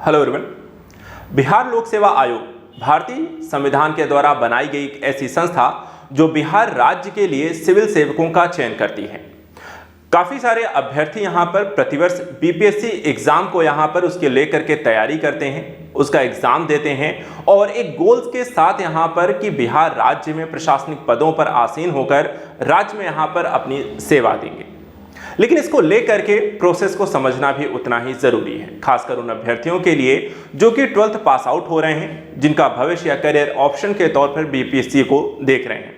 Hello everyone. Bihar लोक सेवा आयोग भारतीय संविधान के द्वारा बनाई गई एक ऐसी संस्था जो बिहार राज्य के लिए सिविल सेवकों का चयन करती है। काफी सारे अभ्यर्थी यहां पर प्रतिवर्ष बीपीएससी एग्जाम को यहां पर उसके लेकर के तैयारी करते हैं, उसका एग्जाम देते हैं और एक गोल्स के साथ यहां पर कि बिहार राज्य में प्रशासनिक पदों पर आसीन होकर राज्य में यहां पर अपनी सेवा देंगे। लेकिन इसको लेकर के प्रोसेस को समझना भी उतना ही जरूरी है, खासकर उन अभ्यर्थियों के लिए जो कि 12th पास आउट हो रहे हैं, जिनका भविष्य या करियर ऑप्शन के तौर पर बीपीएससी को देख रहे हैं।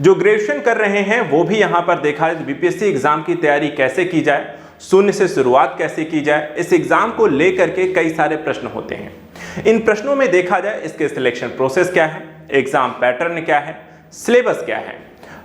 जो ग्रेजुएशन कर रहे हैं वो भी यहां पर देखा है बीपीएससी एग्जाम की तैयारी कैसे की जाए, शून्य से शुरुआत कैसे की जाए, इस एग्जाम को लेकर के कई सारे प्रश्न होते हैं। इन प्रश्नों में देखा जाए इसके सिलेक्शन प्रोसेस क्या है, एग्जाम पैटर्न क्या है, सिलेबस क्या है,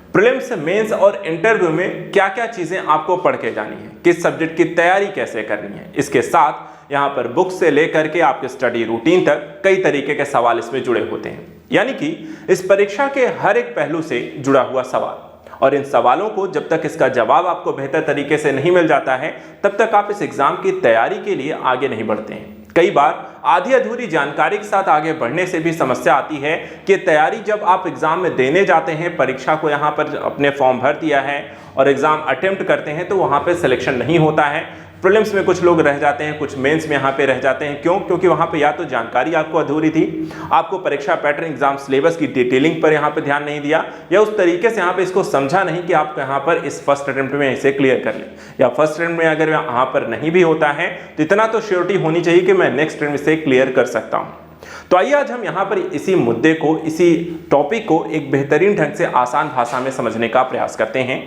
प्रीलिम्स, मेंस और इंटरव्यू में क्या क्या चीजें आपको पढ़ के जानी है, किस सब्जेक्ट की तैयारी कैसे करनी है। इसके साथ यहाँ पर बुक से लेकर के आपके स्टडी रूटीन तक कई तरीके के सवाल इसमें जुड़े होते हैं, यानी कि इस परीक्षा के हर एक पहलू से जुड़ा हुआ सवाल। और इन सवालों को जब तक इसका जवाब आपको बेहतर तरीके से नहीं मिल जाता है तब तक आप इस एग्जाम की तैयारी के लिए आगे नहीं बढ़ते हैं। कई बार आधी अधूरी जानकारी के साथ आगे बढ़ने से भी समस्या आती है कि तैयारी जब आप एग्जाम में देने जाते हैं, परीक्षा को यहाँ पर अपने फॉर्म भर दिया है और एग्जाम अटेम्प्ट करते हैं तो वहाँ पे सिलेक्शन नहीं होता है। प्रीलिम्स में कुछ लोग रह जाते हैं, कुछ मेंस में यहाँ पे रह जाते हैं। क्यों? क्योंकि वहाँ पे या तो जानकारी आपको अधूरी थी, आपको परीक्षा पैटर्न, एग्जाम सिलेबस की डिटेलिंग पर यहाँ पे ध्यान नहीं दिया, या उस तरीके से यहाँ पे इसको समझा नहीं कि आप यहाँ पर इस फर्स्ट अटेम्प्ट में इसे क्लियर कर लें, या फर्स्ट अटेम्प्ट में अगर यहाँ पर नहीं भी होता है तो इतना तो श्योरिटी होनी चाहिए कि मैं नेक्स्ट अटेम्प्ट से क्लियर कर सकता हूँ। तो आइए आज हम यहाँ पर इसी मुद्दे को, इसी टॉपिक को एक बेहतरीन ढंग से आसान भाषा में समझने का प्रयास करते हैं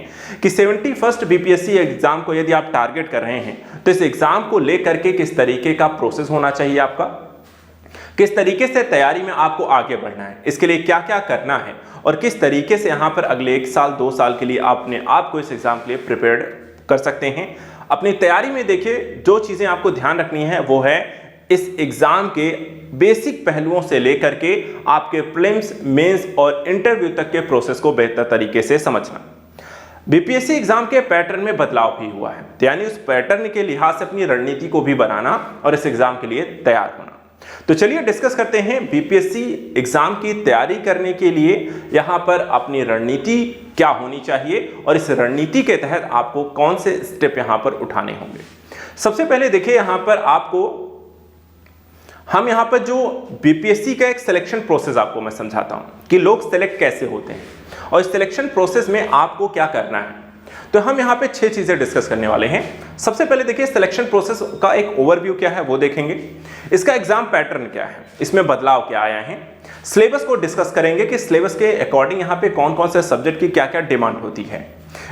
कि 71st बीपीएससी एग्जाम को यदि आप टारगेट कर रहे हैं तो इस एग्जाम को लेकर के किस तरीके का प्रोसेस होना चाहिए, आपका किस तरीके से तैयारी में आपको आगे बढ़ना है, इसके लिए क्या क्या करना है और किस तरीके से यहाँ पर अगले 1 साल 2 साल के लिए अपने आप को इस एग्जाम के लिए प्रिपेयर्ड कर सकते हैं। अपनी तैयारी में देखिए जो चीजें आपको ध्यान रखनी है वो है इस एग्जाम के बेसिक पहलुओं से लेकर के आपके प्रीलिम्स, मेंस और इंटरव्यू तक के प्रोसेस को बेहतर तरीके से समझना। बीपीएससी एग्जाम के पैटर्न में बदलाव भी हुआ है, यानी उस पैटर्न के लिहाज से अपनी रणनीति को भी बनाना और इस एग्जाम के लिए तैयार होना। तो चलिए डिस्कस करते हैं बीपीएससी एग्जाम की तैयारी करने के लिए यहां पर अपनी रणनीति क्या होनी चाहिए और इस रणनीति के तहत आपको कौन से स्टेप यहां पर उठाने होंगे। सबसे पहले देखिए यहां पर हम यहां पर जो बीपीएससी का एक सिलेक्शन प्रोसेस आपको मैं समझाता हूं कि लोग सिलेक्ट कैसे होते हैं और इस सिलेक्शन प्रोसेस में आपको क्या करना है। तो हम यहां पे 6 चीजें डिस्कस करने वाले हैं। सबसे पहले देखिए सिलेक्शन प्रोसेस का एक ओवरव्यू क्या है वो देखेंगे, इसका एग्जाम पैटर्न क्या है, इसमें बदलाव क्या आया है, सिलेबस को डिस्कस करेंगे कि सिलेबस के अकॉर्डिंग यहां पे कौन कौन से सब्जेक्ट की क्या क्या डिमांड होती है,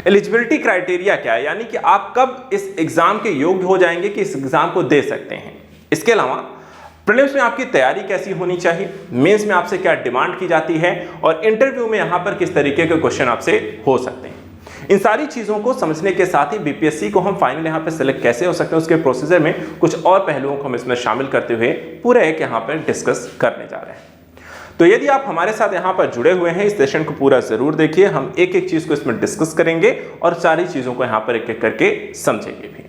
एलिजिबिलिटी क्राइटेरिया क्या है, यानी कि आप कब इस एग्जाम के योग्य हो जाएंगे कि इस एग्जाम को दे सकते हैं। इसके अलावा प्रीलिम्स में आपकी तैयारी कैसी होनी चाहिए, मेंस में आपसे क्या डिमांड की जाती है और इंटरव्यू में यहां पर किस तरीके के क्वेश्चन आपसे हो सकते हैं। इन सारी चीजों को समझने के साथ ही बीपीएससी को हम फाइनल यहां पर सिलेक्ट कैसे हो सकते हैं उसके प्रोसीजर में कुछ और पहलुओं को हम इसमें शामिल करते हुए पूरा एक यहां पर डिस्कस करने जा रहे हैं। तो यदि आप हमारे साथ यहां पर जुड़े हुए हैं इस सेशन को पूरा जरूर देखिए, हम एक एक चीज को इसमें डिस्कस करेंगे और सारी चीजों को यहां पर एक एक करके समझेंगे भी।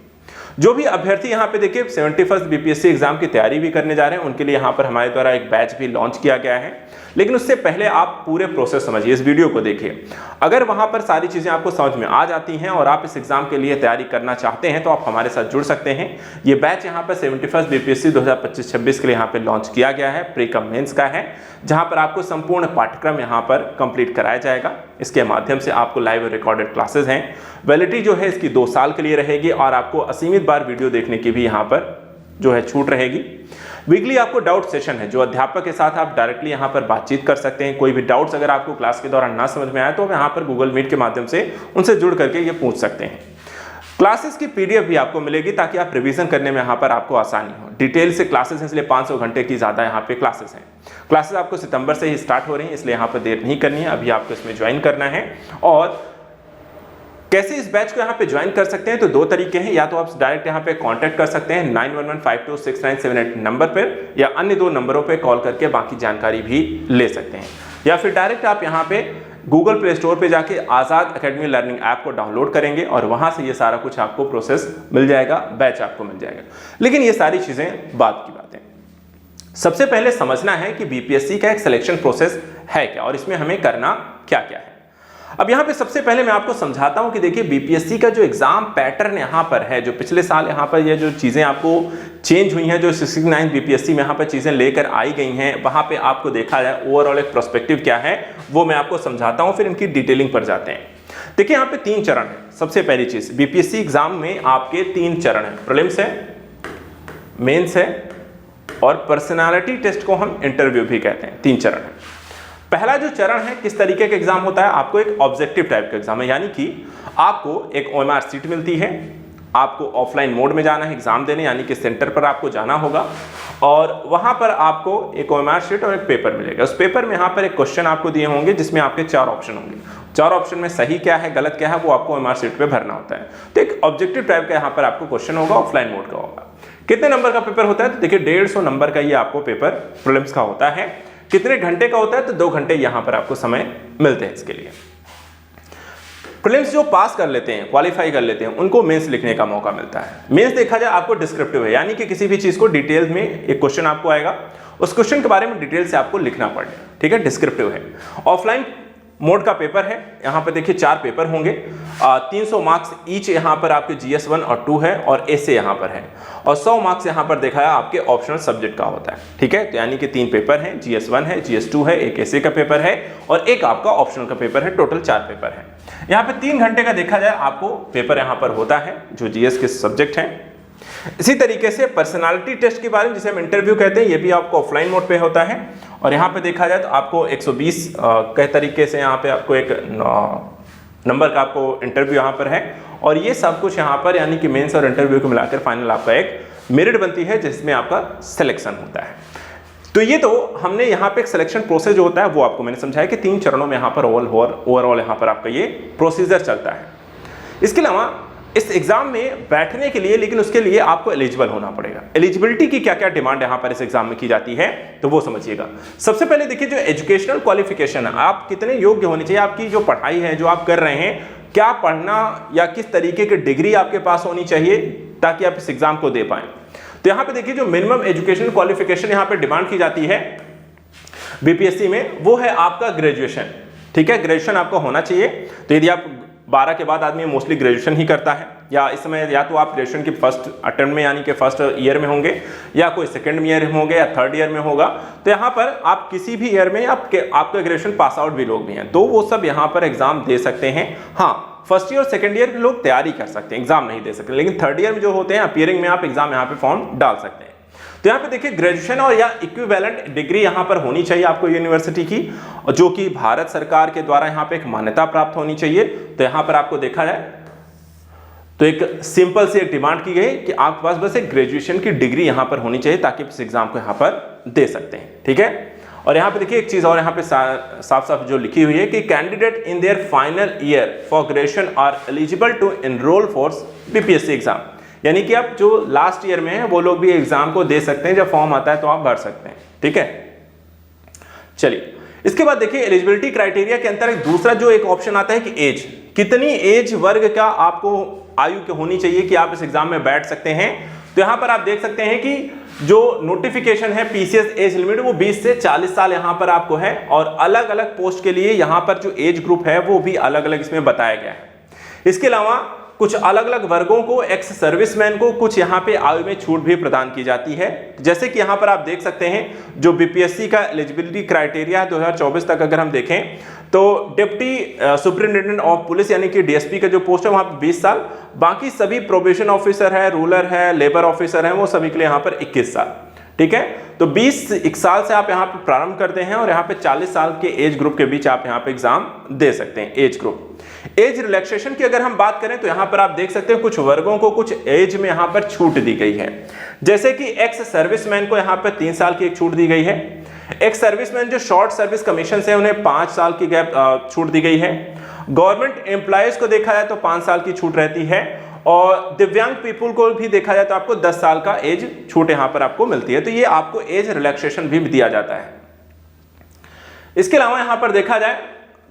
जो भी अभ्यर्थी यहाँ पे देखिए 71st बीपीएससी एग्जाम की तैयारी भी करने जा रहे हैं उनके लिए यहाँ पर हमारे द्वारा एक बैच भी लॉन्च किया गया है। लेकिन उससे पहले आप पूरे प्रोसेस समझिए, इस वीडियो को देखिए। अगर वहां पर सारी चीजें आपको समझ में आ जाती हैं और आप इस एग्जाम के लिए तैयारी करना चाहते हैं तो आप हमारे साथ जुड़ सकते हैं। ये बैच यहाँ पर 71st बीपीएससी 2025-26 के लिए यहाँ पे लॉन्च किया गया है, प्री कम मेंस का है, जहां पर आपको संपूर्ण पाठ्यक्रम यहाँ पर कंप्लीट कराया जाएगा। इसके माध्यम से आपको लाइव रिकॉर्डेड क्लासेस हैं, वैलिडिटी जो है इसकी 2 साल के लिए रहेगी और आपको असीमित बार वीडियो देखने की भी यहाँ पर जो है छूट रहेगी। वीकली आपको डाउट सेशन है जो अध्यापक के साथ आप डायरेक्टली यहाँ पर बातचीत कर सकते हैं। कोई भी डाउट्स अगर आपको क्लास के दौरान ना समझ में आए तो यहाँ पर गूगल मीट के माध्यम से उनसे जुड़ करके ये पूछ सकते हैं। क्लासेस की पीडीएफ भी आपको मिलेगी ताकि आप रिवीजन करने में यहाँ पर आपको आसानी हो। डिटेल से क्लासेस हैं इसलिए 500 घंटे की ज़्यादा यहाँ पे क्लासेस हैं। क्लासेस आपको सितंबर से ही स्टार्ट हो रही हैं इसलिए यहाँ पर देर नहीं करनी है, अभी आपको इसमें ज्वाइन करना है। और कैसे इस बैच को यहाँ पे ज्वाइन कर सकते हैं तो 2 तरीके हैं, या तो आप डायरेक्ट यहाँ पे कांटेक्ट कर सकते हैं 9115269978 नंबर पर, या अन्य 2 नंबरों पे कॉल करके बाकी जानकारी भी ले सकते हैं, या फिर डायरेक्ट आप यहाँ पे गूगल प्ले स्टोर पे जाके आजाद एकेडमी लर्निंग ऐप को डाउनलोड करेंगे और वहां से ये सारा कुछ आपको प्रोसेस मिल जाएगा, बैच आपको मिल जाएगा। लेकिन ये सारी चीजें बात की बातें। सबसे पहले समझना है कि बीपीएससी का एक सिलेक्शन प्रोसेस है क्या और इसमें हमें करना क्या क्या है। अब यहाँ पे सबसे पहले मैं आपको समझाता हूँ कि देखिए बीपीएससी का जो एग्जाम पैटर्न यहाँ पर है, जो पिछले साल यहाँ पर ये जो चीज़ें आपको चेंज हुई हैं, जो 69 बीपीएससी में यहाँ पर चीज़ें लेकर आई गई हैं, वहाँ पे आपको देखा जाए ओवरऑल एक प्रोस्पेक्टिव क्या है वो मैं आपको समझाता हूँ, फिर इनकी डिटेलिंग पर जाते हैं। देखिए यहाँ पे 3 चरण है। सबसे पहली चीज़, बीपीएससी एग्जाम में आपके 3 चरण है, प्रीलिम्स है, मेंस है और पर्सनालिटी टेस्ट को हम इंटरव्यू भी कहते हैं। 3 चरण है। पहला जो चरण है, किस तरीके का एग्जाम होता है, आपको एक ऑब्जेक्टिव टाइप का एग्जाम है, यानी कि आपको एक ओएमआर सीट मिलती है, आपको ऑफलाइन मोड में जाना है एग्जाम देने, यानी कि सेंटर पर आपको जाना होगा और वहां पर आपको एक ओएमआर शीट और एक पेपर मिलेगा। उस पेपर में यहाँ पर एक क्वेश्चन आपको दिए होंगे जिसमें आपके 4 ऑप्शन होंगे। 4 ऑप्शन में सही क्या है गलत क्या है वो आपको ओएमआर शीट पे भरना होता है। तो एक ऑब्जेक्टिव टाइप का यहाँ पर आपको क्वेश्चन होगा, ऑफलाइन मोड का होगा। कितने नंबर का पेपर होता है, तो देखिए 150 नंबर का ये आपको पेपर प्रीलिम्स का होता है। कितने घंटे का होता है, तो 2 घंटे यहां पर आपको समय मिलते हैं इसके लिए। प्रीलिम्स जो पास कर लेते हैं, क्वालिफाई कर लेते हैं, उनको मेंस लिखने का मौका मिलता है। मेंस देखा जाए आपको डिस्क्रिप्टिव है, यानी कि किसी भी चीज को डिटेल में एक क्वेश्चन आपको आएगा, उस क्वेश्चन के बारे में डिटेल से आपको लिखना पड़ेगा, ठीक है, डिस्क्रिप्टिव है। ऑफलाइन मोड का पेपर है, यहाँ पर देखिए 4 पेपर होंगे, 300 मार्क्स ईच यहाँ पर आपके GS 1 और 2 है और ऐसे यहाँ पर है, और 100 मार्क्स यहाँ पर देखा है आपके ऑप्शनल सब्जेक्ट का होता है, ठीक है। तो यानी कि 3 पेपर हैं, GS 1 है, GS 2 है, एक ऐसे का पेपर है और एक आपका ऑप्शनल का पेपर है। टोटल 4 पेपर है। यहाँ पे 3 घंटे का देखा जाए आपको पेपर यहाँ पर होता है जो GS के सब्जेक्ट हैं। इसी तरीके से पर्सनालिटी टेस्ट के बारे में, जिसे हम इंटरव्यू कहते हैं, ये भी आपको ऑफलाइन मोड पे होता है और यहाँ पे देखा जाए तो आपको 120 के तरीके से यहाँ पे आपको एक नंबर का आपको इंटरव्यू यहाँ पर है और ये सब कुछ यहाँ पर यानी कि मेंस और इंटरव्यू को मिलाकर फाइनल आपका एक मेरिट बनती है जिसमें आपका सिलेक्शन होता है। तो ये तो हमने यहाँ पे एक सिलेक्शन प्रोसेस जो होता है वो आपको मैंने समझाया कि 3 चरणों में यहाँ पर ओवरऑल यहाँ पर आपका ये प्रोसीजर चलता है। इसके अलावा इस एग्जाम में बैठने के लिए, लेकिन उसके लिए आपको एलिजिबल होना पड़ेगा। एलिजिबिलिटी की क्या क्या डिमांड यहाँ पर इस एग्जाम में की जाती है तो वो समझिएगा। सबसे पहले देखिए जो एजुकेशनल क्वालिफिकेशन है, आप कितने योग्य होने चाहिए, आपकी जो पढ़ाई है जो आप कर रहे हैं, क्या पढ़ना या किस तरीके की डिग्री आपके पास होनी चाहिए ताकि आप इस एग्जाम को दे पाए। तो यहाँ पे देखिए जो मिनिमम एजुकेशनल क्वालिफिकेशन यहाँ पे डिमांड की जाती है बीपीएससी में, वो है आपका ग्रेजुएशन, ठीक है, ग्रेजुएशन आपका होना चाहिए। तो यदि आप 12 के बाद आदमी मोस्टली ग्रेजुएशन ही करता है, या इस समय या तो आप ग्रेजुएशन की फर्स्ट अटेम्प्ट में यानी कि फर्स्ट ईयर में होंगे, या कोई सेकंड ईयर में होंगे, या थर्ड ईयर में होगा। तो यहाँ पर आप किसी भी ईयर में आपका ग्रेजुएशन पास आउट भी लोग भी हैं, तो वो सब यहाँ पर एग्जाम दे सकते हैं। हाँ, फर्स्ट ईयर और सेकंड ईयर के लोग तैयारी कर सकते हैं, एग्जाम नहीं दे सकते, लेकिन थर्ड ईयर में जो होते हैं अपीयरिंग में आप एग्जाम यहाँ पे फॉर्म डाल सकते हैं। तो यहाँ पे देखिए ग्रेजुएशन और या इक्विवेलेंट डिग्री यहाँ पर होनी चाहिए आपको यूनिवर्सिटी की, जो कि भारत सरकार के द्वारा यहाँ पे एक मान्यता प्राप्त होनी चाहिए। तो यहाँ पर आपको देखा जाए तो एक सिंपल सी एक डिमांड की गई कि आपके पास बस एक ग्रेजुएशन की डिग्री यहाँ पर होनी चाहिए ताकि इस एग्जाम को यहाँ पर दे सकते हैं, ठीक है। और यहाँ पे देखिए एक चीज और यहाँ पे साफ साफ जो लिखी हुई है कि candidate in their final year for graduation are eligible to enrol for BPSC exam, यानी कि आप जो लास्ट ईयर में है वो लोग भी एग्जाम को दे सकते हैं, जब फॉर्म आता है तो आप भर सकते हैं, ठीक है। चलिए इसके बाद देखिए एलिजिबिलिटी क्राइटेरिया के अंदर एक दूसरा जो एक ऑप्शन आता है कि एज, कितनी एज वर्ग का आपको आयु की होनी चाहिए कि आप इस एग्जाम में बैठ सकते हैं। तो यहां पर आप देख सकते हैं कि जो नोटिफिकेशन है पीसीएस एज लिमिट वो 20 से 40 साल यहां पर आपको है, और अलग अलग पोस्ट के लिए यहां पर जो एज ग्रुप है वो भी अलग अलग इसमें बताया गया है। इसके अलावा कुछ अलग अलग वर्गों को, एक्स सर्विसमैन को कुछ यहाँ पे आयु में छूट भी प्रदान की जाती है। जैसे कि यहाँ पर आप देख सकते हैं जो बीपीएससी का एलिजिबिलिटी क्राइटेरिया है 2024 तक अगर हम देखें तो डिप्टी सुपरिटेंडेंट ऑफ पुलिस यानी कि डीएसपी का जो पोस्ट है वहाँ पे 20 साल, बाकी सभी प्रोबेशन ऑफिसर है, रूलर है, लेबर ऑफिसर है, वो सभी के लिए यहाँ पर 21 साल, ठीक है। तो 20 साल से आप यहाँ पे प्रारंभ करते हैं और यहाँ पे 40 साल के एज ग्रुप के बीच आप यहाँ पे एग्जाम दे सकते हैं। एज ग्रुप, एज रिलैक्सेशन की अगर हम बात करें तो यहाँ पर आप देख सकते हैं कुछ वर्गों को कुछ एज में यहाँ पर छूट दी गई है। जैसे कि एक्स सर्विसमैन को यहाँ पर 3 साल की एक छूट दी गई है। एक्स सर्विसमैन जो शॉर्ट सर्विस कमीशन से उन्हें 5 साल की गैप छूट दी गई है। गवर्नमेंट एम्प्लॉयज को देखा जाए तो 5 साल की छूट रहती है, और दिव्यांग पीपुल को भी देखा जाए तो आपको 10 साल का एज छूट यहां पर आपको मिलती है। तो ये आपको एज रिलैक्सेशन भी दिया जाता है। इसके अलावा यहां पर देखा जाए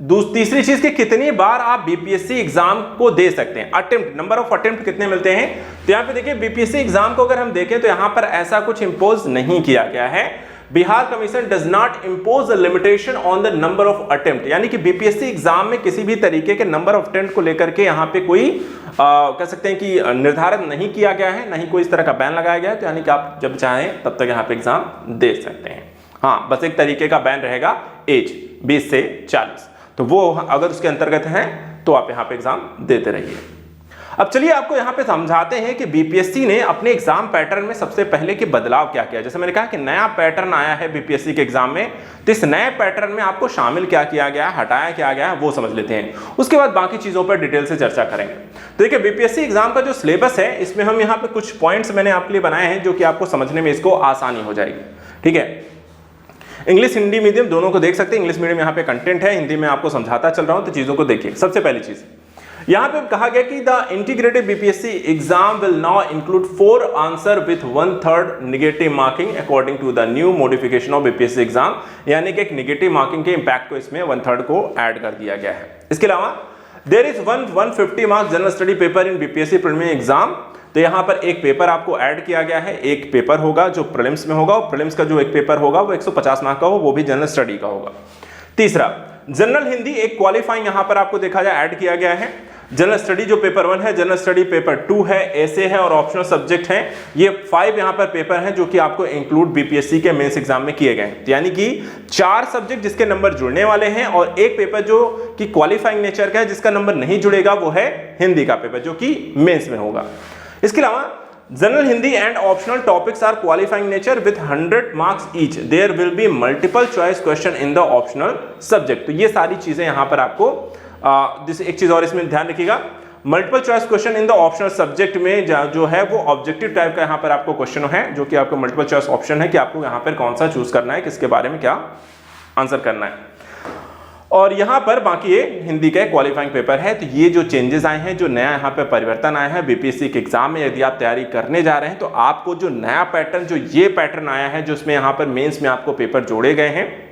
तीसरी चीज कि कितनी बार आप बीपीएससी एग्जाम को दे सकते हैं, अटेम्प्ट, नंबर ऑफ अटेम्प्ट कितने मिलते हैं। तो यहां पे देखिए बीपीएससी एग्जाम को अगर हम देखें तो यहां पर ऐसा कुछ इंपोज नहीं किया गया है। Bihar commission does not impose a limitation on the number of attempt, यानी कि बीपीएससी एग्जाम में किसी भी तरीके के नंबर ऑफ अटेम्प्ट को लेकर के यहाँ पे कोई कह सकते हैं कि निर्धारित नहीं किया गया है, नहीं कोई इस तरह का बैन लगाया गया है। तो यानी कि आप जब चाहें तब तक यहाँ पे एग्जाम दे सकते हैं। हाँ, बस एक तरीके का बैन रहेगा एज 20 से 40, तो वो अगर उसके अंतर्गत है तो आप यहाँ पे एग्जाम देते रहिए। अब चलिए आपको यहाँ पे समझाते हैं कि बीपीएससी ने अपने एग्जाम पैटर्न में सबसे पहले के बदलाव क्या किया। जैसे मैंने कहा कि नया पैटर्न आया है बीपीएससी के एग्जाम में, तो इस नए पैटर्न में आपको शामिल क्या किया गया है, हटाया क्या गया है, वो समझ लेते हैं। उसके बाद बाकी चीजों पर डिटेल से चर्चा करेंगे। तो देखिए बीपीएससी एग्जाम का जो सिलेबस है, इसमें हम यहाँ पे कुछ पॉइंट्स मैंने आपके लिए बनाए हैं जो कि आपको समझने में इसको आसानी हो जाएगी। ठीक है, इंग्लिश हिंदी मीडियम दोनों को देख सकते हैं। इंग्लिश मीडियम यहाँ पे कंटेंट है, हिंदी में आपको समझाता चल रहा हूं, तो चीजों को देखिए। सबसे पहली चीज यहां पे कहा गया कि the integrated BPSC exam will now include 4 answer with 1/3 negative marking according to the new modification of BPSC exam, यानी कि एक नेगेटिव मार्किंग के इंपैक्ट को इसमें 1/3 को ऐड कर दिया गया है। इसके अलावा there is 150 marks general study paper in BPSC preliminary exam, तो यहां पर एक पेपर आपको ऐड किया गया है। एक पेपर होगा जो प्रीलिम्स में होगा, और प्रीलिम्स का जो एक पेपर होगा वो 150 मार्क का हो, वो भी जनरल स्टडी का होगा। तीसरा, जनरल हिंदी एक क्वालिफाइंग यहां पर आपको देखा जाए ऐड किया गया है। जनरल स्टडी जो पेपर 1 है, जनरल स्टडी पेपर 2 है, ऐसे है और ऑप्शनल सब्जेक्ट हैं। ये 5 यहां पर पेपर हैं जो कि आपको इंक्लूड बीपीएससी के मेंस एग्जाम में किए गए हैं। यानी कि 4 सब्जेक्ट जिसके नंबर जुड़ने वाले हैं, और एक पेपर जो कि क्वालिफाइंग नेचर का है जिसका नंबर नहीं जुड़ेगा, वो है हिंदी का पेपर जो कि मेंस में होगा। इसके अलावा general Hindi and optional topics are qualifying nature with 100 marks each, there will be multiple choice question in the optional subject. तो ये सारी चीजें यहां पर आपको एक चीज और इसमें ध्यान रखिएगा, multiple choice question in the optional subject में जो है वो ऑब्जेक्टिव टाइप का यहां पर आपको क्वेश्चन है, जो कि आपको मल्टीपल चॉइस ऑप्शन है कि आपको यहां पर कौन सा चूज करना है, किसके बारे में क्या आंसर करना है। और यहां पर बाकी ये हिंदी का क्वालिफाइंग पेपर है। तो ये जो चेंजेस आए हैं, जो नया यहां पे परिवर्तन आया है बीपीएससी के एग्जाम में, यदि आप तैयारी करने जा रहे हैं तो आपको जो नया पैटर्न, जो ये पैटर्न आया है, जो इसमें यहां पर मेंस में आपको पेपर जोड़े गए हैं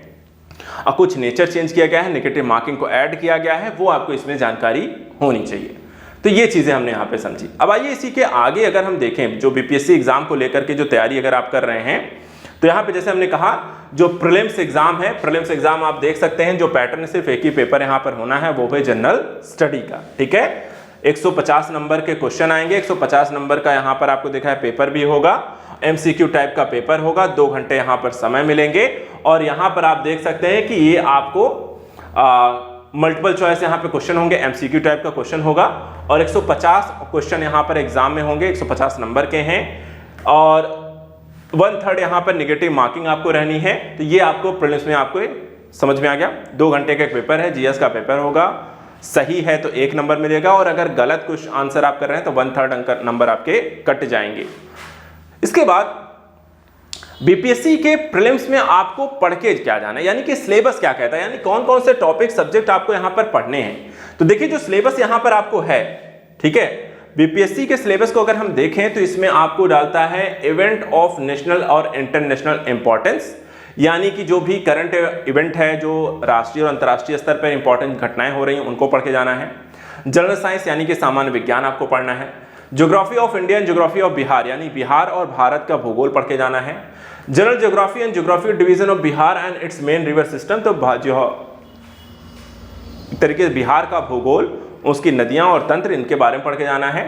और कुछ नेचर चेंज किया गया है, नेगेटिव मार्किंग को ऐड किया गया है, वो आपको इसमें जानकारी होनी चाहिए। तो ये चीजें हमने यहाँ पे समझी। अब आइए इसी के आगे अगर हम देखें, जो बीपीएससी एग्जाम को लेकर के जो तैयारी अगर आप कर रहे हैं, तो यहाँ पे जैसे हमने कहा जो प्रीलिम्स एग्जाम है, प्रीलिम्स एग्जाम आप देख सकते हैं जो पैटर्न सिर्फ एक ही पेपर यहाँ पर होना है, वो है जनरल स्टडी का। ठीक है, 150 नंबर के क्वेश्चन आएंगे, 150 नंबर का यहाँ पर आपको देखा है पेपर भी होगा, एमसीक्यू टाइप का पेपर होगा, 2 घंटे यहाँ पर समय मिलेंगे। और यहाँ पर आप देख सकते हैं कि ये आपको मल्टीपल चॉइस यहाँ पे क्वेश्चन होंगे, एमसीक्यू टाइप का क्वेश्चन होगा, और 150 क्वेश्चन यहाँ पर एग्जाम में होंगे, 150 नंबर के हैं, और 1/3 यहाँ पर नेगेटिव मार्किंग आपको रहनी है। तो ये आपको प्रीलिम्स में आपको समझ में आ गया। 2 घंटे का पेपर है, जीएस का पेपर होगा, सही है तो 1 नंबर मिलेगा, और अगर गलत कुछ आंसर आप कर रहे हैं तो 1/3 नंबर आपके कट जाएंगे। इसके बाद बीपीएससी के प्रीलिम्स में आपको पढ़ के क्या जाना है, यानी कि सिलेबस क्या कहता है, यानी कौन कौन से टॉपिक सब्जेक्ट आपको यहां पर पढ़ने हैं। तो देखिए जो सिलेबस यहां पर आपको है, ठीक है, बीपीएससी के सिलेबस को अगर हम देखें तो इसमें आपको डालता है इवेंट ऑफ नेशनल और इंटरनेशनल इंपॉर्टेंस, यानी कि जो भी करंट इवेंट है, जो राष्ट्रीय और अंतर्राष्ट्रीय स्तर पर इंपॉर्टेंट घटनाएं हो रही हैं, उनको पढ़ के जाना है। जनरल साइंस यानी कि सामान्य विज्ञान आपको पढ़ना है। Geography of India and geography of Bihar, यानी बिहार और भारत का भूगोल पढ़ के जाना है। General geography and geography division of Bihar and it's main river system, तो जो तरीके से बिहार का भूगोल, उसकी नदियां और तंत्र, इनके बारे में पढ़ के जाना है।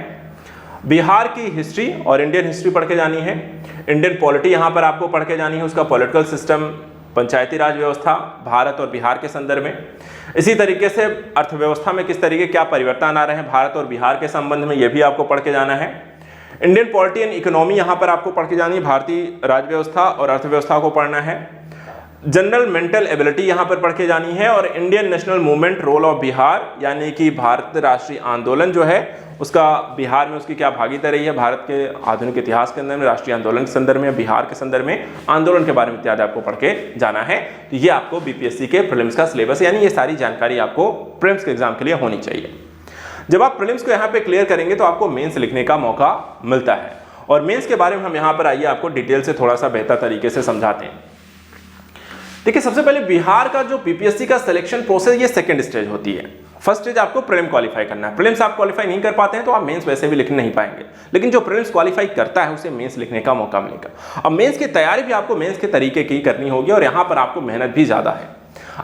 बिहार की हिस्ट्री और इंडियन हिस्ट्री पढ़ के जानी है। इंडियन पॉलिटी यहाँ पर आपको पढ़ के जानी है, उसका पॉलिटिकल सिस्टम, पंचायती राज व्यवस्था भारत और बिहार के संदर्भ में। इसी तरीके से अर्थव्यवस्था में किस तरीके क्या परिवर्तन आ रहे हैं भारत और बिहार के संबंध में, यह भी आपको पढ़ के जाना है। इंडियन पॉलिटी एंड इकोनॉमी यहाँ पर आपको पढ़ के जानी है, भारतीय राज व्यवस्था और अर्थव्यवस्था को पढ़ना है। जनरल मेंटल एबिलिटी यहाँ पर पढ़ के जानी है, और Indian national movement role of Bihar, यानी कि भारत राष्ट्रीय आंदोलन जो है उसका बिहार में उसकी क्या भागीदारी है, भारत के आधुनिक इतिहास के अंदर में, राष्ट्रीय आंदोलन के संदर्भ में, बिहार के संदर्भ में आंदोलन के बारे में इत्यादि आपको पढ़ के जाना है। तो ये आपको बीपीएससी के प्रीलिम्स का सिलेबस, यानी ये सारी जानकारी आपको प्रीलिम्स के एग्जाम के लिए होनी चाहिए। जब आप प्रीलिम्स को यहाँ पे क्लियर करेंगे तो आपको मेंस लिखने का मौका मिलता है, और मेंस के बारे में हम यहाँ पर आइए आपको डिटेल से थोड़ा सा बेहतर तरीके से समझाते हैं। देखिए सबसे पहले बिहार का जो बीपीएससी का सिलेक्शन प्रोसेस ये सेकंड स्टेज होती है। फर्स्ट स्टेज आपको प्रीलिम क्वालिफाई करना है। प्रीलिम्स आप क्वालिफाई नहीं कर पाते हैं तो आप मेंस वैसे भी लिख नहीं पाएंगे, लेकिन जो प्रीलिम्स क्वालिफाई करता है उसे मेंस लिखने का मौका मिलेगा। अब मेंस की तैयारी भी आपको मेंस के तरीके की करनी होगी और यहाँ पर आपको मेहनत भी ज्यादा है।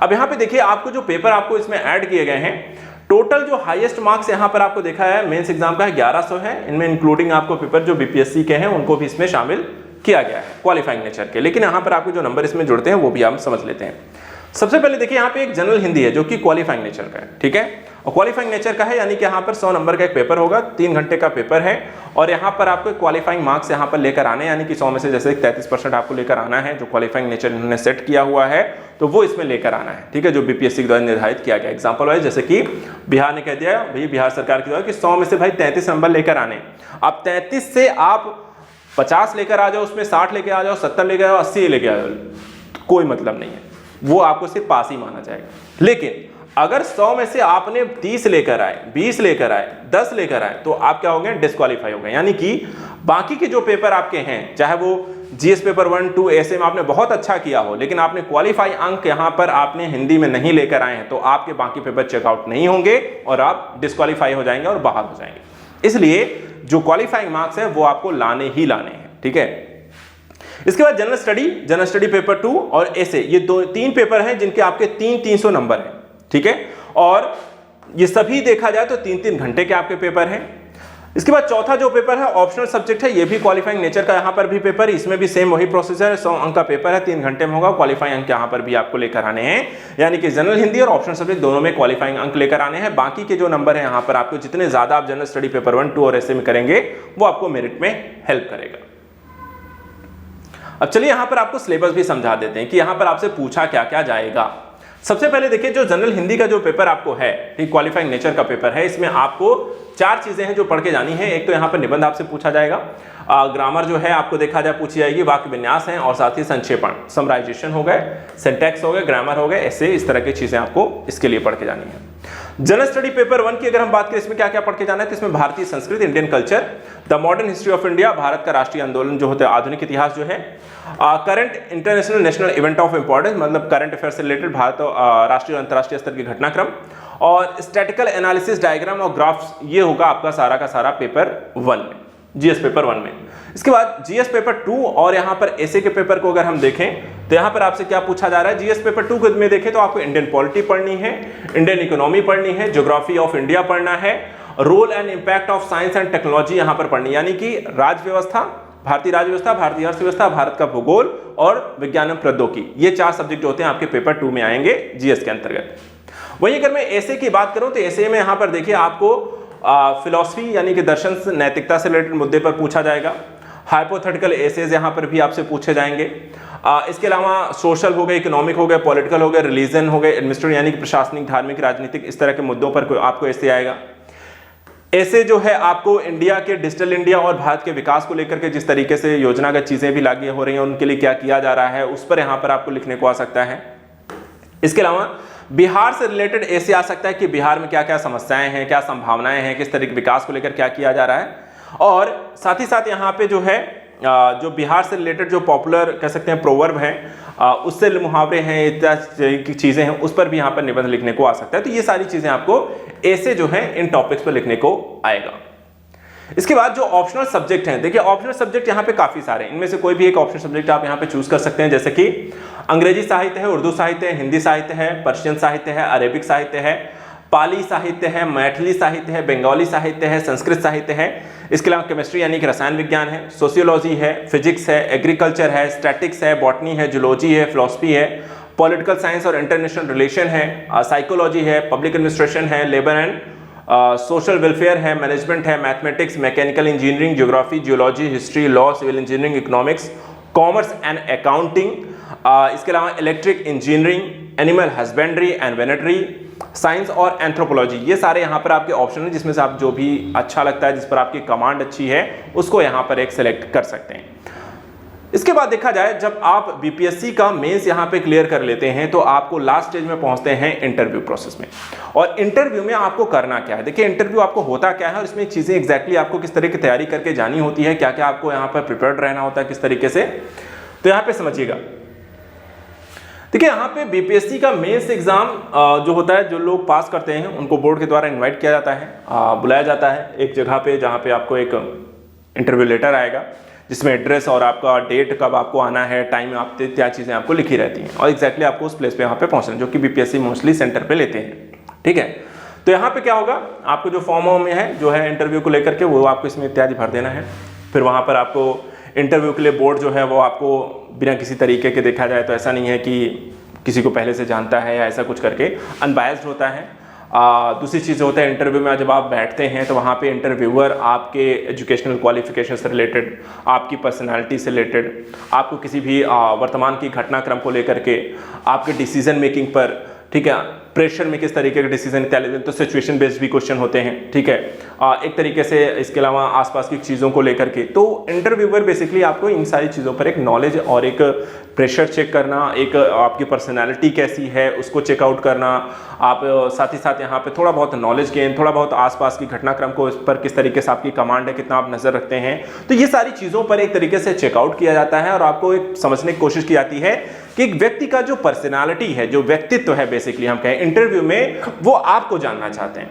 अब यहाँ पे देखिए आपको जो पेपर आपको इसमें ऐड किए गए हैं, टोटल जो हाईएस्ट मार्क्स यहाँ पर आपको देखा है मेंस एग्जाम का 1100 है। इनमें इंक्लूडिंग आपको पेपर जो बीपीएससी के हैं उनको भी इसमें शामिल किया गया है क्वालिफाइंग नेचर के। लेकिन यहाँ पर आपको जो नंबर इसमें जुड़ते हैं वो भी हम समझ लेते हैं। सबसे पहले देखिए यहाँ पे एक जनरल हिंदी है जो कि क्वालिफाइंग नेचर का है, ठीक है। और क्वालिफाइंग नेचर का है यानी कि यहाँ पर 100 नंबर का एक पेपर होगा, 3 घंटे का पेपर है और यहाँ पर आपको क्वालिफाइंग मार्क्स यहाँ पर लेकर आने, यानी कि 100 में से जैसे 33% आपको लेकर आना है। जो क्वालिफाइंग नेचर इन्होंने सेट किया हुआ है तो वो इसमें लेकर आना है, ठीक है, जो बीपीएससी के द्वारा निर्धारित किया गया। एग्जाम्पल वाइज जैसे कि बिहार ने कह दिया भाई, बिहार सरकार के द्वारा कि 100 में से भाई 33 नंबर लेकर आने। अब 33 से आप 50 लेकर आ जाओ, उसमें 60 लेकर आ जाओ, 70 लेकर आ जाओ, 80 लेकर आ जाओ, कोई मतलब नहीं है, वो आपको सिर्फ पास ही माना जाएगा। लेकिन अगर 100 में से आपने 30 लेकर आए, 20 लेकर आए, 10 लेकर आए तो आप क्या होंगे, डिस्क्वालीफाई हो गए। यानी कि बाकी के जो पेपर आपके हैं, चाहे वो जीएस पेपर 1, 2 ऐसे में आपने बहुत अच्छा किया हो, लेकिन आपने क्वालिफाई अंक यहाँ पर आपने हिंदी में नहीं लेकर आए हैं तो आपके बाकी पेपर चेकआउट नहीं होंगे और आप डिस्क्वालीफाई हो जाएंगे और बाहर हो जाएंगे। इसलिए जो क्वालिफाइंग मार्क्स है वो आपको लाने ही लाने हैं, ठीक है। इसके बाद जनरल स्टडी पेपर 2 और ऐसे ये 3 पेपर हैं जिनके आपके 300 नंबर हैं, ठीक है। और ये सभी देखा जाए तो 3 घंटे के आपके पेपर हैं। इसके बाद चौथा जो पेपर है ऑप्शनल सब्जेक्ट है, ये भी क्वालिफाइंग नेचर का यहाँ पर भी पेपर, इसमें भी सेम वही प्रोसेसर है। 100 अंक का पेपर है, 3 घंटे में होगा। क्वालिफाइंग अंक यहाँ पर भी आपको लेकर आने हैं, यानी कि जनरल हिंदी और ऑप्शनल सब्जेक्ट दोनों में क्वालिफाइंग अंक लेकर आने हैं। बाकी के जो नंबर है यहाँ पर आपको जितने ज्यादा आप जनरल स्टडी पेपर 1, 2 और ऐसे में करेंगे वो आपको मेरिट में हेल्प करेगा। अब चलिए यहाँ पर आपको सिलेबस भी समझा देते हैं कि यहाँ पर आपसे पूछा क्या क्या जाएगा। सबसे पहले देखिए जो जनरल हिंदी का जो पेपर आपको है, ठीक, क्वालिफाइंग नेचर का पेपर है, इसमें आपको 4 चीजें हैं जो पढ़ के जानी है। एक तो यहाँ पर निबंध आपसे पूछा जाएगा, ग्रामर जो है आपको देखा जाए पूछी जाएगी, वाक्य विन्यास है और साथ ही संक्षेपण, समराइजेशन हो गए, सिंटैक्स हो गए, ग्रामर हो गए, ऐसे इस तरह की चीजें आपको इसके लिए पढ़ के जानी है। जनरल स्टडी पेपर 1 की अगर हम बात करें इसमें क्या क्या पढ़ के जाना है, तो इसमें भारतीय संस्कृति, Indian culture, the modern history of India, Bharat का राष्ट्रीय आंदोलन जो होता है, आधुनिक इतिहास जो है, current international national event of importance, मतलब करंट अफेयर से रिलेटेड भारत और राष्ट्रीय और अंतर्राष्ट्रीय स्तर के घटनाक्रम, और स्टैटिकल एनालिसिस, डायग्राम और ग्राफ्स, ये होगा आपका सारा का सारा पेपर 1 में, जीएस पेपर 1 में। इसके बाद जीएस पेपर 2 और यहाँ पर ऐसे के पेपर को अगर हम देखें तो यहाँ पर आपसे क्या पूछा जा रहा है, जीएस पेपर 2 में देखें तो आपको इंडियन पॉलिटी पढ़नी है, इंडियन इकोनॉमी पढ़नी है, ज्योग्राफी ऑफ इंडिया पढ़ना है, role and impact of science and technology यहाँ पर पढ़नी, यानी कि राज्य व्यवस्था, भारतीय राज्य व्यवस्था, भारतीय अर्थव्यवस्था, भारत का भूगोल और विज्ञान एवं प्रौद्योगिकी, ये 4 सब्जेक्ट होते हैं आपके पेपर 2 में आएंगे जीएस के अंतर्गत। वहीं अगर मैं ऐसे की बात करूं तो ऐसे में यहाँ पर देखिए आपको फिलॉसफी यानी कि दर्शन, नैतिकता से रिलेटेड मुद्दे पर पूछा जाएगा। हाइपोथेटिकल एसेज यहाँ पर भी आपसे पूछे जाएंगे। इसके अलावा सोशल हो गए, इकोनॉमिक हो गए, पॉलिटिकल हो गए, रिलीजन हो गए, एडमिनिस्ट्रेटिव यानी कि प्रशासनिक, धार्मिक, राजनीतिक, इस तरह के मुद्दों पर आपको ऐसे आएगा। ऐसे जो है आपको इंडिया के डिजिटल इंडिया और भारत के विकास को लेकर के जिस तरीके से योजनागत चीजें भी लागू हो रही हैं उनके लिए क्या किया जा रहा है उस पर यहाँ पर आपको लिखने को आ सकता है। इसके अलावा बिहार से रिलेटेड ऐसे आ सकता है कि बिहार में क्या क्या समस्याएं हैं, क्या संभावनाएं हैं, किस तरह के विकास को लेकर क्या किया जा रहा है। और साथ ही साथ यहाँ पे जो है जो बिहार से रिलेटेड जो पॉपुलर कह सकते हैं प्रोवर्ब हैं, उससे मुहावरे हैं, इत्यादि की चीजें हैं, उस पर भी यहाँ पर निबंध लिखने को आ सकता है। तो ये सारी चीजें आपको ऐसे जो है इन टॉपिक्स पर लिखने को आएगा। इसके बाद जो ऑप्शनल सब्जेक्ट हैं, देखिए ऑप्शनल सब्जेक्ट यहाँ पे काफी सारे, इनमें से कोई भी एक ऑप्शनल सब्जेक्ट आप यहाँ पे चूज कर सकते हैं, जैसे कि अंग्रेजी साहित्य है, उर्दू साहित्य है, हिंदी साहित्य है, पर्शियन साहित्य है, अरेबिक साहित्य है, पाली साहित्य है, मैथिली साहित्य है, बंगाली साहित्य है, संस्कृत साहित्य है। इसके अलावा केमिस्ट्री यानी कि रसायन विज्ञान है, सोशियोलॉजी है, फिजिक्स है, एग्रीकल्चर है, स्टैटिक्स है, बॉटनी है, जूलॉजी है, फिलॉसफी है, पॉलिटिकल साइंस और इंटरनेशनल रिलेशन है, साइकोलॉजी है, पब्लिक एडमिनिस्ट्रेशन है, लेबर एंड सोशल वेलफेयर है, मैनेजमेंट है, mathematics, mechanical engineering, geography, geology, history, law, civil engineering, economics, commerce and accounting. इसके अलावा electric engineering, animal husbandry and veterinary science और anthropology, ये सारे यहाँ पर आपके ऑप्शन हैं, जिसमें से आप जो भी अच्छा लगता है, जिस पर आपकी कमांड अच्छी है, उसको यहाँ पर एक सेलेक्ट कर सकते हैं। इसके बाद देखा जाए जब आप बीपीएससी का मेंस यहाँ पे क्लियर कर लेते हैं तो आपको लास्ट स्टेज में पहुंचते हैं इंटरव्यू प्रोसेस में। और इंटरव्यू में आपको करना क्या है, देखिए इंटरव्यू आपको होता क्या है और इसमें चीजें एग्जैक्टली आपको किस तरह की तैयारी करके जानी होती है, क्या क्या आपको यहाँ पर प्रिपेयर्ड रहना होता है, किस तरीके से, तो यहाँ पे समझिएगा। देखिए यहाँ पे बीपीएससी का मेंस एग्जाम जो होता है, जो लोग पास करते हैं उनको बोर्ड के द्वारा इनवाइट किया जाता है, बुलाया जाता है एक जगह पे, जहाँ पे आपको एक इंटरव्यू लेटर आएगा जिसमें एड्रेस और आपका डेट, कब आपको आना है, टाइम, आप इत्यादि चीज़ें आपको लिखी रहती हैं और एग्जैक्टली आपको उस प्लेस पे यहाँ पे पहुँचना है, जो कि बीपीएससी मोस्टली सेंटर पे लेते हैं। ठीक है, तो यहाँ पे क्या होगा, आपको जो फॉर्म में है जो है इंटरव्यू को लेकर के, वो आपको इसमें इत्यादि भर देना है। फिर वहाँ पर आपको इंटरव्यू के लिए बोर्ड जो है वो आपको बिना किसी तरीके के देखा जाए तो ऐसा नहीं है कि किसी को पहले से जानता है या ऐसा कुछ करके, अनबायस्ड होता है। दूसरी चीज़ होता है इंटरव्यू में जब आप बैठते हैं तो वहाँ पे इंटरव्यूअर आपके एजुकेशनल क्वालिफिकेशन से रिलेटेड, आपकी पर्सनालिटी से रिलेटेड, आपको किसी भी वर्तमान की घटनाक्रम को लेकर के, आपके डिसीजन मेकिंग पर, ठीक है, प्रेशर में किस तरीके के डिसीजन इत्यादि, तो सिचुएशन बेस्ड भी क्वेश्चन होते हैं। ठीक है, एक तरीके से इसके अलावा आसपास की चीज़ों को लेकर के, तो इंटरव्यूअर बेसिकली आपको इन सारी चीज़ों पर एक नॉलेज और एक प्रेशर चेक करना, एक आपकी पर्सनालिटी कैसी है उसको चेकआउट करना, आप साथ ही साथ यहाँ पे थोड़ा बहुत नॉलेज गेन, थोड़ा बहुत आसपास की घटनाक्रम को इस पर किस तरीके से आपकी कमांड है, कितना आप नज़र रखते हैं, तो ये सारी चीज़ों पर एक तरीके से चेकआउट किया जाता है और आपको एक समझने की कोशिश की जाती है कि एक व्यक्ति का जो पर्सनालिटी है, जो व्यक्तित्व है, बेसिकली हम कहें इंटरव्यू में, वो आपको जानना चाहते हैं।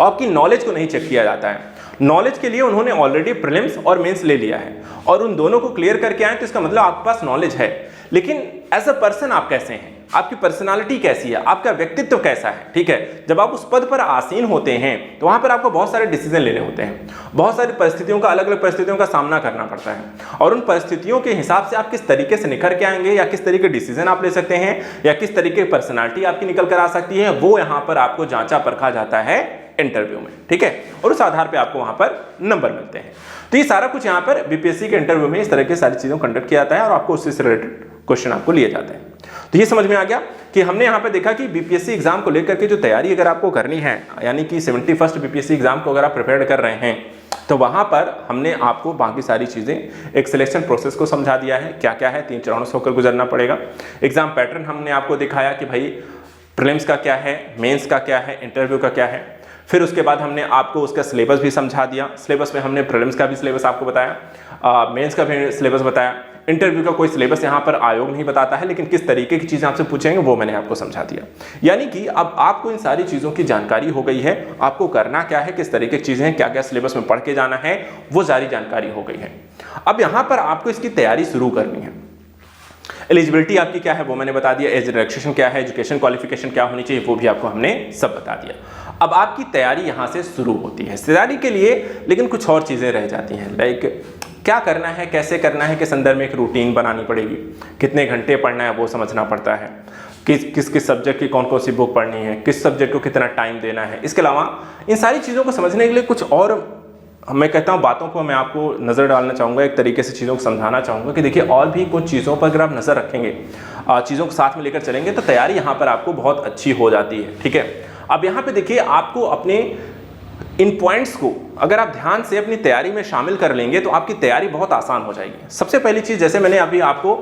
आपकी नॉलेज को नहीं चेक किया जाता है। नॉलेज के लिए उन्होंने ऑलरेडी प्रीलिम्स और मेंस ले लिया है और उन दोनों को क्लियर करके आए, तो इसका मतलब आपके पास नॉलेज है, लेकिन एज अ पर्सन आप कैसे हैं, आपकी पर्सनालिटी कैसी है, आपका व्यक्तित्व कैसा है। ठीक है, जब आप उस पद पर आसीन होते हैं तो वहां पर आपको बहुत सारे डिसीजन लेने होते हैं, बहुत सारी परिस्थितियों का, अलग अलग परिस्थितियों का सामना करना पड़ता है और उन परिस्थितियों के हिसाब से आप किस तरीके से निखर के आएंगे, या किस तरीके डिसीजन आप ले सकते हैं, या किस तरीके की पर्सनालिटी आपकी निकल कर आ सकती है, वो यहां पर आपको जांचा परखा जाता है इंटरव्यू में। ठीक है, और उस आधार पे आपको वहां पर नंबर मिलते हैं। तो ये सारा कुछ यहाँ पर बीपीएससी के इंटरव्यू में इस तरह की सारी चीजों कंडक्ट किया जाता है और आपको उससे रिलेटेड क्वेश्चन आपको लिए जाते हैं। तो ये समझ में आ गया कि हमने यहाँ पे देखा कि बीपीएससी एग्जाम को लेकर के जो तैयारी अगर आपको करनी है, यानी कि 71st बीपीएससी एग्जाम को अगर आप प्रिपेयर कर रहे हैं, तो वहाँ पर हमने आपको बाकी सारी चीज़ें, एक सिलेक्शन प्रोसेस को समझा दिया है, क्या क्या है, 3 चरणों से होकर गुजरना पड़ेगा। एग्जाम पैटर्न हमने आपको दिखाया कि भाई प्रीलिम्स का क्या है, मेंस का क्या है, इंटरव्यू का क्या है। फिर उसके बाद हमने आपको उसका सिलेबस भी समझा दिया। सिलेबस में हमने प्रीलिम्स का भी सिलेबस आपको बताया, मेंस का भी सिलेबस बताया। इंटरव्यू का कोई सिलेबस यहाँ पर आयोग नहीं बताता है, लेकिन किस तरीके की चीज़ें आपसे पूछेंगे वो मैंने आपको समझा दिया। यानी कि अब आपको इन सारी चीज़ों की जानकारी हो गई है, आपको करना क्या है, किस तरीके की चीज़ें हैं, क्या क्या सिलेबस में पढ़ के जाना है, वो सारी जानकारी हो गई है। अब यहाँ पर आपको इसकी तैयारी शुरू करनी है। एलिजिबिलिटी आपकी क्या है वो मैंने बता दिया, एज रिलैक्सेशन क्या है, एजुकेशन क्वालिफिकेशन क्या होनी चाहिए वो भी आपको हमने सब बता दिया। अब आपकी तैयारी यहाँ से शुरू होती है। तैयारी के लिए लेकिन कुछ और चीज़ें रह जाती हैं, लाइक क्या करना है, कैसे करना है के संदर्भ में एक रूटीन बनानी पड़ेगी, कितने घंटे पढ़ना है वो समझना पड़ता है, किस सब्जेक्ट की कौन कौन सी बुक पढ़नी है, किस सब्जेक्ट को कितना टाइम देना है। इसके अलावा इन सारी चीज़ों को समझने के लिए कुछ और मैं कहता हूँ बातों को मैं आपको नज़र डालना चाहूँगा, एक तरीके से चीज़ों को समझाना चाहूँगा कि देखिए और भी कुछ चीज़ों पर अगर आप नज़र रखेंगे, चीज़ों को साथ में लेकर चलेंगे तो तैयारी यहाँ पर आपको बहुत अच्छी हो जाती है। ठीक है, अब यहाँ पे देखिए आपको अपने इन पॉइंट्स को अगर आप ध्यान से अपनी तैयारी में शामिल कर लेंगे तो आपकी तैयारी बहुत आसान हो जाएगी। सबसे पहली चीज़, जैसे मैंने अभी आपको,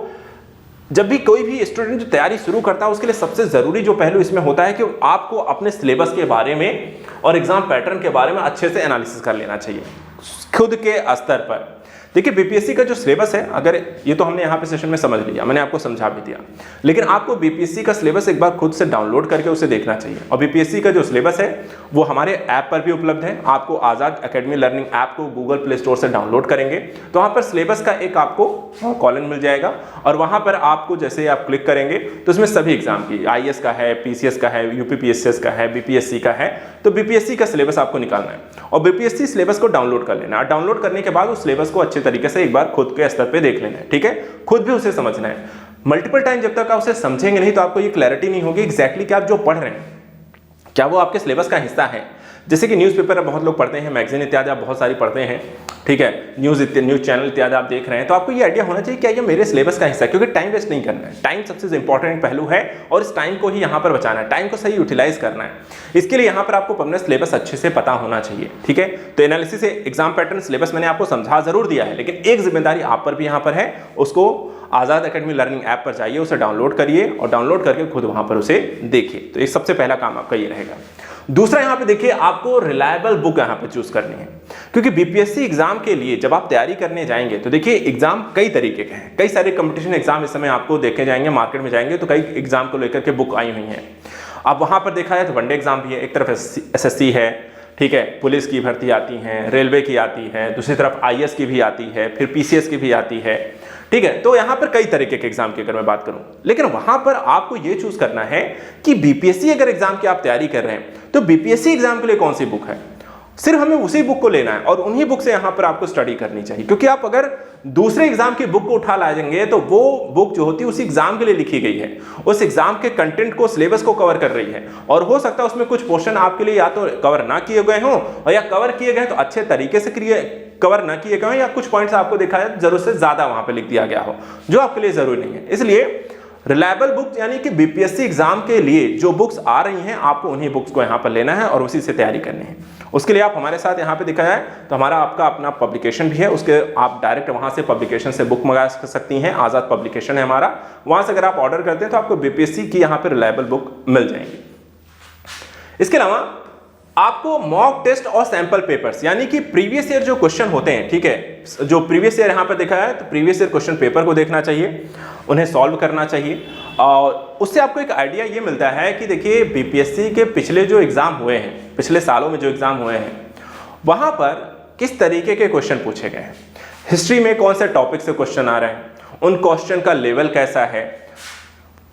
जब भी कोई भी स्टूडेंट जो तैयारी शुरू करता है उसके लिए सबसे ज़रूरी जो पहलू इसमें होता है कि आपको अपने सिलेबस के बारे में और एग्जाम पैटर्न के बारे में अच्छे से एनालिसिस कर लेना चाहिए खुद के स्तर पर। देखिए बीपीएससी का जो सिलेबस है, अगर ये तो हमने यहाँ पे सेशन में समझ लिया, मैंने आपको समझा भी दिया, लेकिन आपको बीपीएससी का सिलेबस एक बार खुद से डाउनलोड करके उसे देखना चाहिए। और बीपीएससी का जो सिलेबस है वो हमारे ऐप पर भी उपलब्ध है। आपको आज़ाद एकेडमी लर्निंग ऐप को गूगल प्ले स्टोर से डाउनलोड करेंगे तो वहाँ पर सिलेबस का एक आपको कॉलम मिल जाएगा और वहाँ पर आपको जैसे आप क्लिक करेंगे तो उसमें सभी एग्जाम की, आईएएस का है, पीसीएस का है, यूपीपीएससी का है, बीपीएससी का है, तो बीपीएससी का सिलेबस आपको निकालना है और बीपीएससी सिलेबस को डाउनलोड कर लेना है। डाउनलोड करने के बाद उस सिलेबस को अच्छे तरीके से एक बार खुद के स्तर पे देख लेना है। ठीक है, खुद भी उसे समझना है। मल्टीपल टाइम जब तक आप उसे समझेंगे नहीं तो आपको ये क्लैरिटी नहीं होगी एग्जैक्टली कि आप जो पढ़ रहे हैं क्या वो आपके सिलेबस का हिस्सा है। जैसे कि न्यूज़पेपर बहुत लोग पढ़ते हैं, मैगजीन इत्यादि आप बहुत सारी पढ़ते हैं, ठीक है, न्यूज़ चैनल इत्यादि आप देख रहे हैं, तो आपको ये आइडिया होना चाहिए क्या ये मेरे सिलेबस का हिस्सा है, क्योंकि टाइम वेस्ट नहीं करना है। टाइम सबसे इंपॉर्टेंट पहलू है और इस टाइम को ही यहाँ पर बचाना है, टाइम को सही यूटिलाइज करना है। इसके लिए यहाँ पर आपको अपना सिलेबस अच्छे से पता होना चाहिए। ठीक है, तो एनालिसिस से एग्जाम पैटर्न सिलेबस मैंने आपको समझा जरूर दिया है, लेकिन एक जिम्मेदारी आप पर भी यहाँ पर है, उसको आज़ाद एकेडमी लर्निंग ऐप पर जाइए, उसे डाउनलोड करिए और डाउनलोड करके खुद वहाँ पर उसे देखिए। तो ये सबसे पहला काम आपका ये रहेगा। दूसरा यहाँ पे देखिए आपको रिलायबल बुक यहाँ पे चूज करनी है, क्योंकि बीपीएससी एग्जाम के लिए जब आप तैयारी करने जाएंगे तो देखिए एग्जाम कई तरीके के हैं, कई सारे कंपटीशन एग्जाम इस समय आपको देखे जाएंगे, मार्केट में जाएंगे तो कई एग्जाम को लेकर के बुक आई हुई हैं। अब वहां पर देखा जाए तो वनडे एग्जाम भी है, एक तरफ एसएससी है, ठीक है, पुलिस की भर्ती आती है, रेलवे की आती है, दूसरी तरफ आईएएस की भी आती है, फिर पीसीएस की भी आती है, ठीक है। तो यहां पर कई तरीके के एग्जाम की अगर मैं बात करूं, लेकिन वहां पर आपको यह चूज करना है कि बीपीएससी अगर एग्जाम की आप तैयारी कर रहे हैं तो बीपीएससी एग्जाम के लिए कौन सी बुक है, सिर्फ हमें उसी बुक को लेना है और उन्हीं बुक से यहां पर आपको स्टडी करनी चाहिए। क्योंकि आप अगर दूसरे एग्जाम की बुक को उठा लाएंगे तो वो बुक जो होती है उसी एग्जाम के लिए लिखी गई है, उस एग्जाम के कंटेंट को, सिलेबस को कवर कर रही है, और हो सकता है उसमें कुछ पोर्शन आपके लिए या तो कवर ना किए गए हों और या कवर किए गए तो अच्छे तरीके से कवर ना किए गए हों, या कुछ पॉइंट्स आपको देखा जाए जरूरत से ज्यादा वहां पर लिख दिया गया हो जो आपके लिए जरूरी नहीं है। इसलिए रिलायबल बुक यानी कि बीपीएससी एग्जाम के लिए जो बुक्स आ रही हैं आपको उन्हीं बुक्स को यहां पर लेना है और उसी से तैयारी करनी है। उसके लिए आप हमारे साथ यहां पे देखा जाए तो हमारा आपका अपना पब्लिकेशन भी है, उसके आप डायरेक्ट वहां से पब्लिकेशन से बुक मंगा सकती हैं, आजाद पब्लिकेशन है हमारा, वहां से अगर आप ऑर्डर करते हैं तो आपको बीपीएससी की यहां पर रिलायबल बुक मिल जाएंगी। इसके अलावा आपको मॉक टेस्ट और सैंपल पेपर्स यानी कि प्रीवियस ईयर जो क्वेश्चन होते हैं, ठीक है, जो प्रीवियस ईयर यहां पर देखा है तो प्रीवियस ईयर क्वेश्चन पेपर को देखना चाहिए, उन्हें सॉल्व करना चाहिए, और उससे आपको एक आइडिया ये मिलता है कि देखिए बीपीएससी के पिछले जो एग्जाम हुए हैं, पिछले सालों में जो एग्जाम हुए हैं वहां पर किस तरीके के क्वेश्चन पूछे गए हैं, हिस्ट्री में कौन से टॉपिक से क्वेश्चन आ रहे हैं, उन क्वेश्चन का लेवल कैसा है,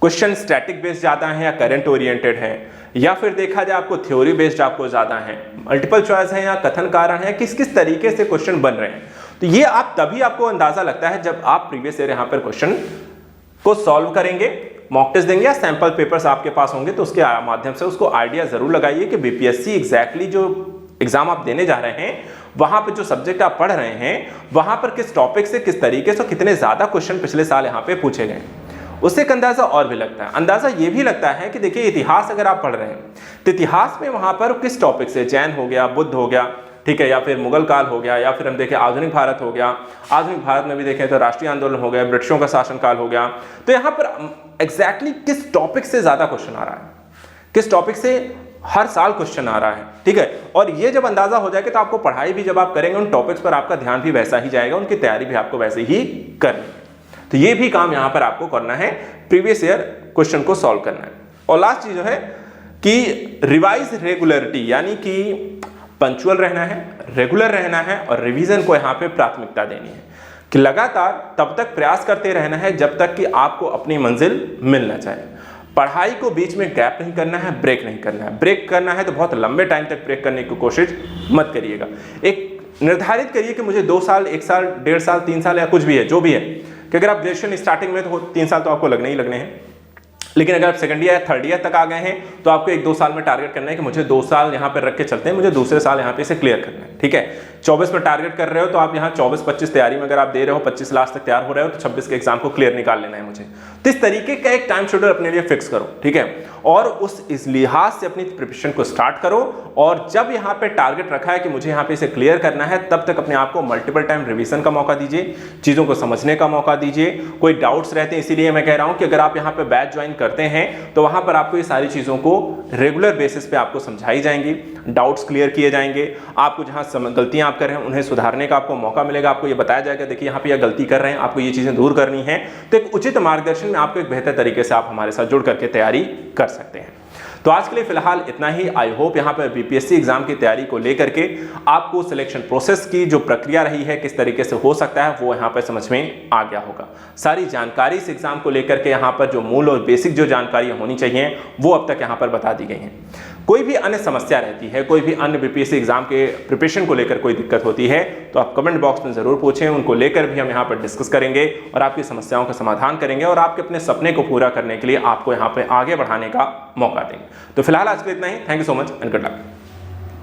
क्वेश्चन स्टैटिक बेस्ड ज्यादा है या करंट ओरिएंटेड है, या फिर देखा जाए आपको थ्योरी बेस्ड आपको ज्यादा है, मल्टीपल चॉइस है या कथन कारण है, किस किस तरीके से क्वेश्चन बन रहे हैं। तो ये आप तभी आपको अंदाजा लगता है जब आप प्रीवियस ईयर यहां पर क्वेश्चन को सॉल्व करेंगे, मॉक टेस्ट देंगे या सैंपल पेपर्स आपके पास होंगे तो उसके माध्यम से उसको आइडिया जरूर लगाइए कि बीपीएससी एग्जैक्टली जो एग्जाम आप देने जा रहे हैं वहां पर जो सब्जेक्ट आप पढ़ रहे हैं वहां पर किस टॉपिक से, किस तरीके से, कितने ज्यादा क्वेश्चन पिछले साल यहां पे पूछे गए। उससे एक अंदाजा और भी लगता है, अंदाजा ये भी लगता है कि देखिए इतिहास अगर आप पढ़ रहे हैं तो इतिहास में वहां पर किस टॉपिक से, जैन हो गया, बुद्ध हो गया, ठीक है, या फिर मुगल काल हो गया, या फिर हम देखें आधुनिक भारत हो गया, आधुनिक भारत में भी देखें तो राष्ट्रीय आंदोलन हो गया, ब्रिटिशों का शासनकाल हो गया। तो यहां पर एग्जैक्टली किस टॉपिक से ज्यादा क्वेश्चन आ रहा है, किस टॉपिक से हर साल क्वेश्चन आ रहा है, ठीक है। और ये जब अंदाजा हो जाएगा तो आपको पढ़ाई भी जब आप करेंगे उन टॉपिक्स पर आपका ध्यान भी वैसा ही जाएगा, उनकी तैयारी भी आपको वैसे ही करनी है। तो ये भी काम यहां पर आपको करना है, प्रीवियस ईयर क्वेश्चन को सॉल्व करना है। और लास्ट चीज जो है कि रिवाइज रेगुलरिटी यानी कि पंक्चुअल रहना है, रेगुलर रहना है और रिवीजन को यहां पे प्राथमिकता देनी है कि लगातार तब तक प्रयास करते रहना है जब तक कि आपको अपनी मंजिल मिल ना जाए। पढ़ाई को बीच में गैप नहीं करना है, ब्रेक नहीं करना है। ब्रेक करना है तो बहुत लंबे टाइम तक ब्रेक करने की कोशिश मत करिएगा। एक निर्धारित करिए कि मुझे 2 साल, 1 साल, 1.5 साल, 3 साल या कुछ भी है, जो भी है, कि अगर आप ग्रेजुएशन स्टार्टिंग में तो 3 साल तो आपको लगने ही लगने हैं, लेकिन अगर आप सेकंड ईयर या थर्ड ईयर तक आ गए हैं तो आपको 1-2 साल में टारगेट करना है कि मुझे 2 साल यहाँ पे रख के चलते हैं, मुझे दूसरे साल यहाँ पे इसे क्लियर करना है, ठीक है। 24 में टारगेट कर रहे हो तो आप यहाँ 24-25 तैयारी में अगर आप दे रहे हो, 25 लास्ट तक तैयार हो रहे हो तो 26 के एग्जाम को क्लियर निकाल लेना है मुझे। तो इस तरीके का एक टाइम शेड्यूल अपने लिए फिक्स करो, ठीक है, और इस लिहाज से अपनी प्रिपरेशन को स्टार्ट करो। और जब यहाँ पे टारगेट रखा है कि मुझे यहाँ पे इसे क्लियर करना है, तब तक अपने आप को मल्टीपल टाइम रिवीजन का मौका दीजिए, चीजों को समझने का मौका दीजिए। कोई डाउट्स रहते हैं, इसीलिए मैं कह रहा हूं कि अगर आप यहाँ पे बैच ज्वाइन करते हैं तो वहां पर आपको ये सारी चीजों को रेगुलर बेसिस पे आपको समझाई जाएंगी, डाउट्स क्लियर किए जाएंगे, आपको जहां गलतियां आप कर रहे हैं उन्हें सुधारने का आपको मौका मिलेगा। आपको ये बताया जाएगा देखिए यहाँ पे यह गलती कर रहे हैं, आपको ये चीजें दूर करनी है। तो एक उचित मार्गदर्शन में आपको एक बेहतर तरीके से आप हमारे साथ जुड़ करके तैयारी कर सकते हैं। तो आज के लिए फिलहाल इतना ही। आई होप यहाँ पर बीपीएससी एग्जाम की तैयारी को लेकर के आपको सिलेक्शन प्रोसेस की जो प्रक्रिया रही है, किस तरीके से हो सकता है, वो यहाँ पर समझ में आ गया होगा। सारी जानकारी इस एग्जाम को लेकर के यहाँ पर जो मूल और बेसिक जो जानकारी होनी चाहिए वो अब तक यहाँ पर बता दी गई हैं। कोई भी अन्य समस्या रहती है, कोई भी अन्य बीपीएससी एग्जाम के प्रिपरेशन को लेकर कोई दिक्कत होती है तो आप कमेंट बॉक्स में जरूर पूछें, उनको लेकर भी हम यहाँ पर डिस्कस करेंगे और आपकी समस्याओं का समाधान करेंगे और आपके अपने सपने को पूरा करने के लिए आपको यहाँ पे आगे बढ़ाने का मौका देंगे। तो फिलहाल आज के लिए इतना ही। Thank you so much and good luck.